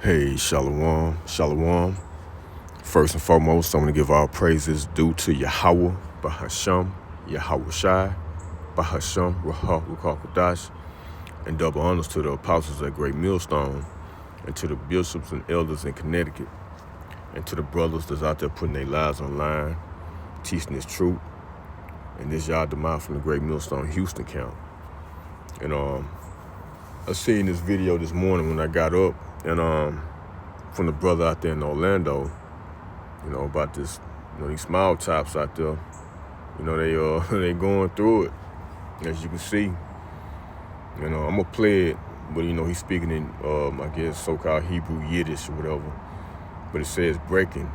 Hey, Shalom, Shalom. First and foremost, I want to give all praises due to Yahweh, Bahasham, Yahweh Shai, Bahasham, Ruach Kodash, and double honors to the apostles at Great Millstone, and to the bishops and elders in Connecticut, and to the brothers that's out there putting their lives on line, teaching this truth, and this Yah Demai from the Great Millstone Houston camp. And I seen this video this morning when I got up, and from the brother out there in Orlando, about this, these small tops out there, they going through it, as you can see. I'm gonna play it, but he's speaking in, I guess, so-called Hebrew Yiddish or whatever. But it says, breaking.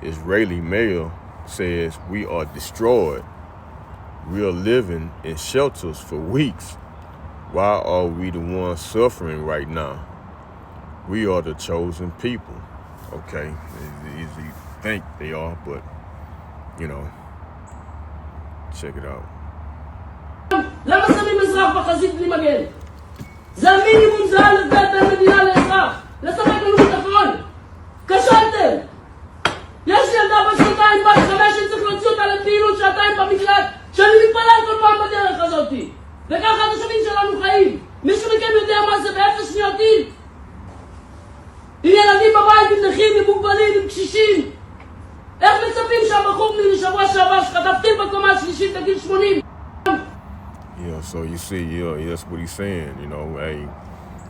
Israeli mail says, we are destroyed. We are living in shelters for weeks. Why are we the ones suffering right now? We are the chosen people. Okay, as you think they are, but, check it out. למה שמים אזרח בחזית בלי מגן? זה המינימום, זה לתת המדינה לאזרח. לספק לנו ביטחון. כשלתם. יש לי ילדה בת 2 בת 5 שצריך להוציא אותה לפעילות 2 במקלט, שאני מתפלל כל פעם בדרך הזאת. וככה התושבים שלנו חיים. מישהו מכם יודע מה זה ב0 שניות טיל? עם ילדים בבית, עם נכים, עם מוגבלים, עם קשישים. איך מצפים שהבחור משבוע שעבר שחטף טיל בקומה השלישית לגיל 80? Yeah, so you see, that's what he's saying, hey,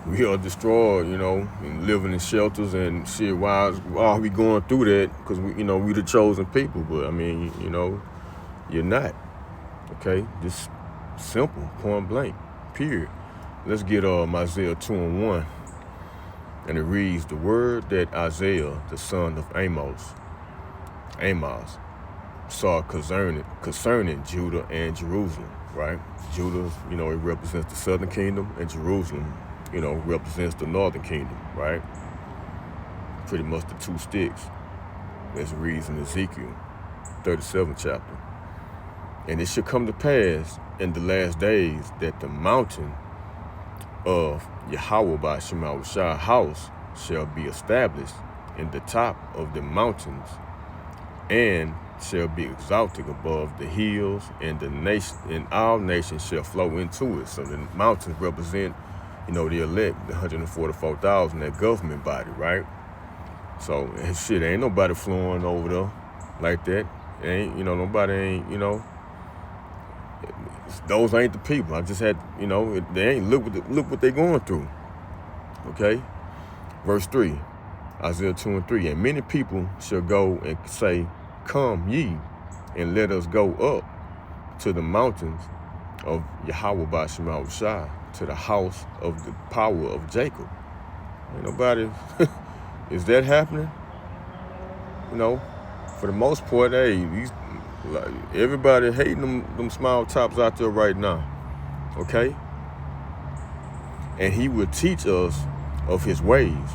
we are destroyed, and living in shelters and shit. Why are we going through that? Because we the chosen people, but I mean, you're not, okay? Just simple, point blank, period. Let's get Isaiah 2:1, and it reads, the word that Isaiah, the son of Amos, saw concerning Judah and Jerusalem, right? Judah, it represents the southern kingdom, and Jerusalem, represents the northern kingdom, right? Pretty much the two sticks, as it reads in Ezekiel 37th chapter. And it shall come to pass in the last days that the mountain of Yahweh by Shemawashah house shall be established in the top of the mountains, and shall be exalted above the hills, and the nation, and all nations shall flow into it. So the mountains represent, the elect, the 144,000, that government body, right? So shit, ain't nobody flowing over there like that. Ain't, nobody ain't, those ain't the people. I just had, they ain't, look what they going through. Okay? Verse 3, Isaiah 2:3, and many people shall go and say, come ye, and let us go up to the mountains of Yahweh by Shemawashah, to the house of the power of Jacob. Ain't nobody, is that happening? For the most part, hey, everybody hating them small tops out there right now, okay? And he will teach us of his ways,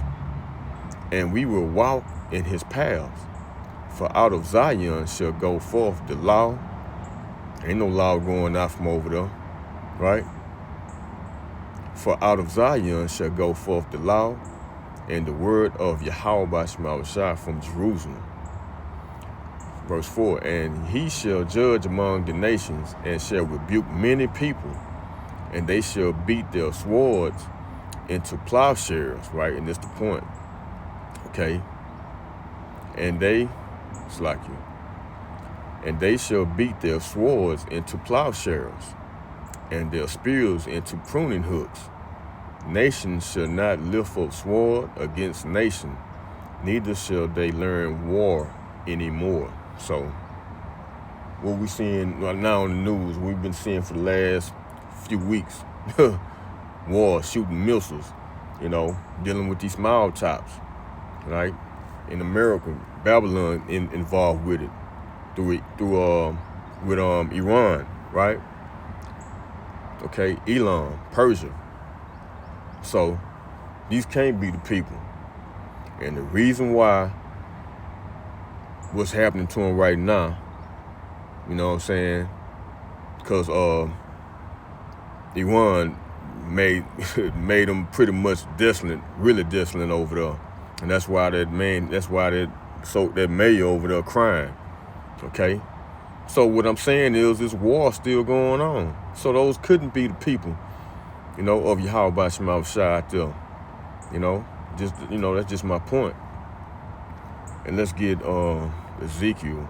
and we will walk in his paths. For out of Zion shall go forth the law. Ain't no law going out from over there, right? For out of Zion shall go forth the law, and the word of Yahweh by Shemawashah from Jerusalem. Verse 4, and he shall judge among the nations, and shall rebuke many people, and they shall beat their swords into plowshares, right? And that's the point, okay? And they shall beat their swords into plowshares, and their spears into pruning hooks. Nation shall not lift up sword against nation, neither shall they learn war anymore. So, what we seeing right now in the news, we've been seeing for the last few weeks, war, shooting missiles, dealing with these small tops, right? In America, Babylon involved with it with Iran, right? Okay, Elam, Persia. So these can't be the people, and the reason why what's happening to them right now, you know what I'm saying? Because Iran made made them pretty much desolate, really desolate over there. And that's why that mayor over there crying. Okay? So what I'm saying is this war still going on. So those couldn't be the people, of Yahweh Shema Shai out there. That's just my point. And let's get Ezekiel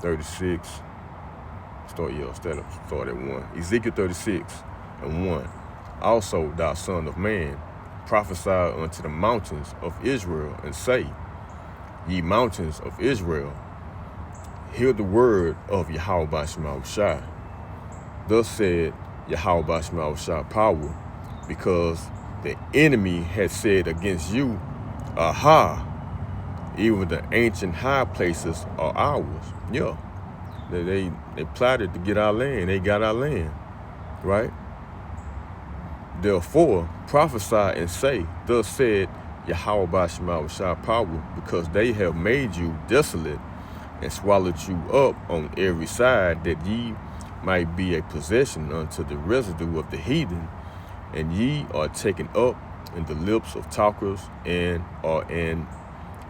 36. Start at 1. Ezekiel 36:1. Also, thou son of man, prophesy unto the mountains of Israel, and say, ye mountains of Israel, hear the word of Yahweh Shema Shai. Thus said Yahweh Shema Shai power, because the enemy had said against you, aha, even the ancient high places are ours. Yeah. They plotted to get our land. They got our land, right? Therefore, prophesy and say, thus said Yahweh Shema Shai power, because they have made you desolate and swallowed you up on every side, that ye might be a possession unto the residue of the heathen, and ye are taken up in the lips of talkers, and are an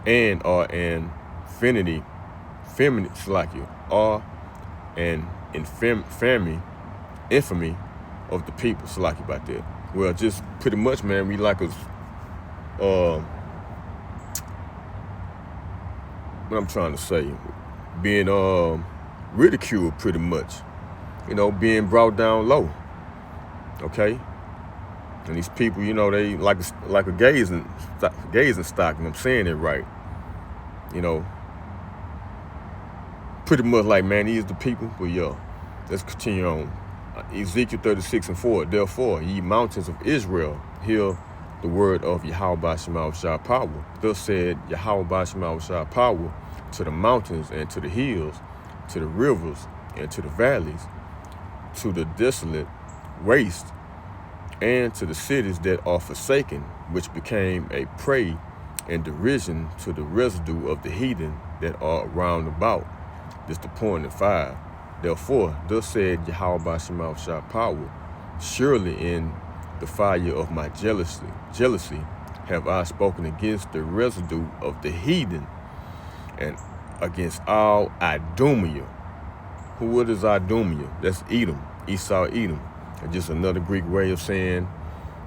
infamy of the people. Slacky about that. Well, just pretty much, man, we like us, what I'm trying to say, being ridiculed pretty much, being brought down low. Okay? And these people, they like a gazing stock, and I'm saying it right. Pretty much like, man, these the people. But yeah, let's continue on. Ezekiel 36:4. Therefore, ye mountains of Israel, hear the word of Yahweh Shema Shai power. Thus said Yahweh Shema Shai power to the mountains and to the hills, to the rivers and to the valleys, to the desolate waste, and to the cities that are forsaken, which became a prey and derision to the residue of the heathen that are round about. This the point in 5. Therefore, thus said Yahweh Shema Shai power, surely in the fire of my jealousy have I spoken against the residue of the heathen, and against all Idumea. What is Idumea? That's Edom, Esau, Edom. And just another Greek way of saying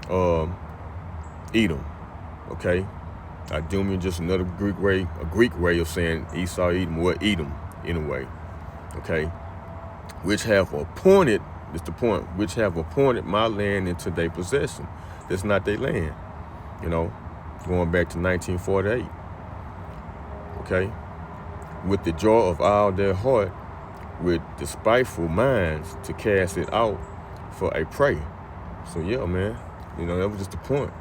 Edom. Okay? Idumea, just another Greek way of saying Esau, Edom, or Edom, in a way. Okay? Which have appointed, that's the point, which have appointed my land into their possession. That's not their land. Going back to 1948. Okay? With the joy of all their heart, with despiteful minds, to cast it out for a prey. So yeah, man, that was just the point,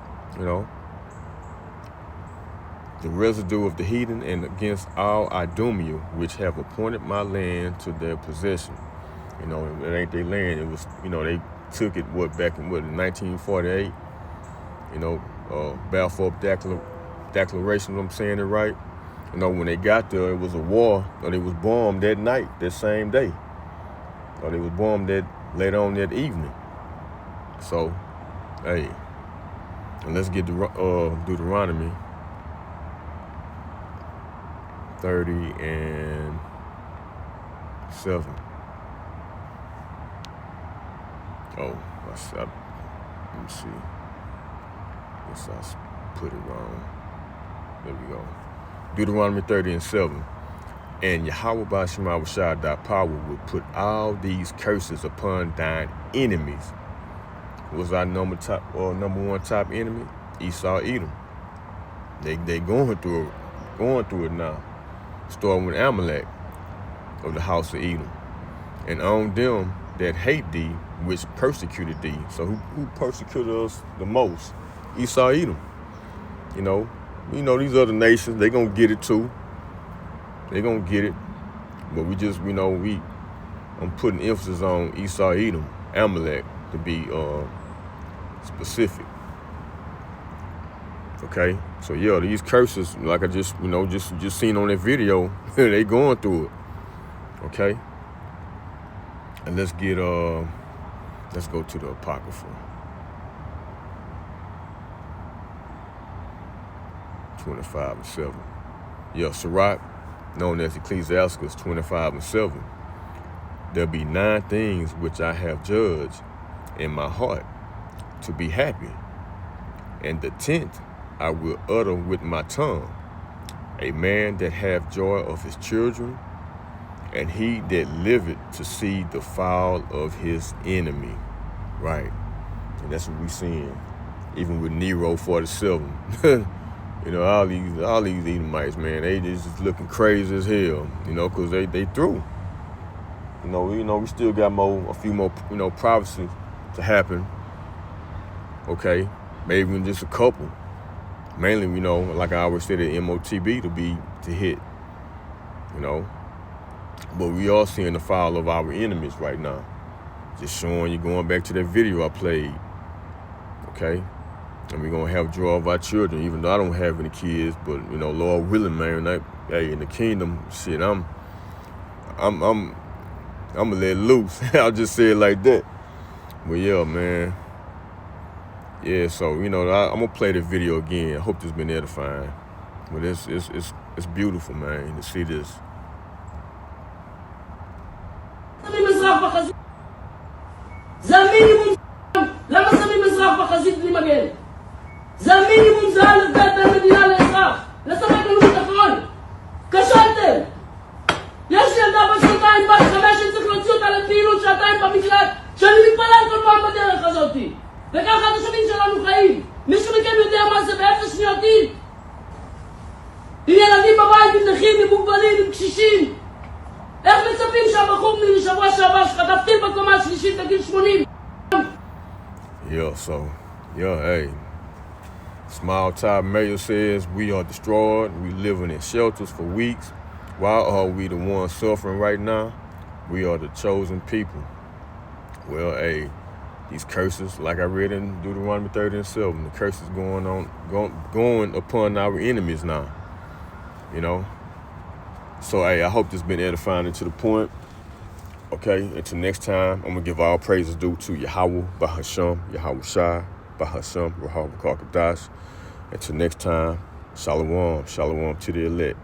the residue of the heathen, and against all Idumea, which have appointed my land to their possession. It ain't their land. It was, they took it, back in 1948, Balfour Declaration, if I'm saying it right. When they got there, it was a war, or they was bombed that night, that same day. Or they was bombed later on that evening. So, hey, and let's get to Deuteronomy 30:7. Oh, let me see. Guess I put it wrong. There we go. Deuteronomy 30:7. And Yahweh Shema Shai thy power will put all these curses upon thine enemies. Was our number one top enemy? Esau, Edom. They going through it now. Starting with Amalek of the house of Edom. And on them that hate thee, which persecuted thee. So who persecuted us the most? Esau, Edom. These other nations, they gonna get it too. They gonna get it. But we just, I'm putting emphasis on Esau, Edom, Amalek, to be specific. Okay? So yeah, these curses, like I just seen on that video, they going through it. Okay? And let's Let's go to the Apocrypha. 25:7. Yeah, Sirach, known as Ecclesiasticus 25:7. There be 9 things which I have judged in my heart to be happy, and the 10th I will utter with my tongue. A man that hath joy of his children, and he that liveth to see the fall of his enemy. Right. And that's what we seeing. Even with Nero 47. You know, all these Edomites, man, they just looking crazy as hell, you know, because they through. You know, we still got a few more, prophecies to happen. Okay, maybe even just a couple. Mainly, like I always said, the MOTB to hit. But we are seeing the fall of our enemies right now. Just showing you, going back to that video I played. Okay, and we're gonna have joy of our children, even though I don't have any kids. But Lord willing, man, hey, in the kingdom, shit, I'm gonna let loose. I'll just say it like that. But yeah, man. Yeah, so I'm gonna play the video again. I hope this been edifying. But it's beautiful, man, to see this. זה המינימום. למה שמים אזרח בחזית בלי מגן? זה המינימום, זה א' ב' בין מדינה לאזרח. לשחק לנו ביטחון. כשלתם. יש לי ילדה בת 2, בת 5, שצריך להוציא אותה לפעילות 2 במקלט, שאני מתפלל כל פעם בדרך הזאת. וככה התושבים שלנו חיים. מישהו מכם יודע מה זה ב0 שניות טיל? עם ילדים בבית, עם נכים, עם מוגבלים, עם קשישים. איך מצפים שהבחור משבוע שעבר שחטף טיל בקומה השלישית בגיל 80? Hey. Small Time Mayor says we are destroyed. We living in shelters for weeks. Why are we the ones suffering right now? We are the chosen people. Well, hey, these curses, like I read in Deuteronomy 30:7, the curses going upon our enemies now. So, hey, I hope this been edifying and to the point. Okay, until next time, I'm going to give all praises due to Yahweh, Bahasham, Yahweh Shai, Bahasham, Rahab Kakadash. Until next time, Shalom, Shalom to the elect.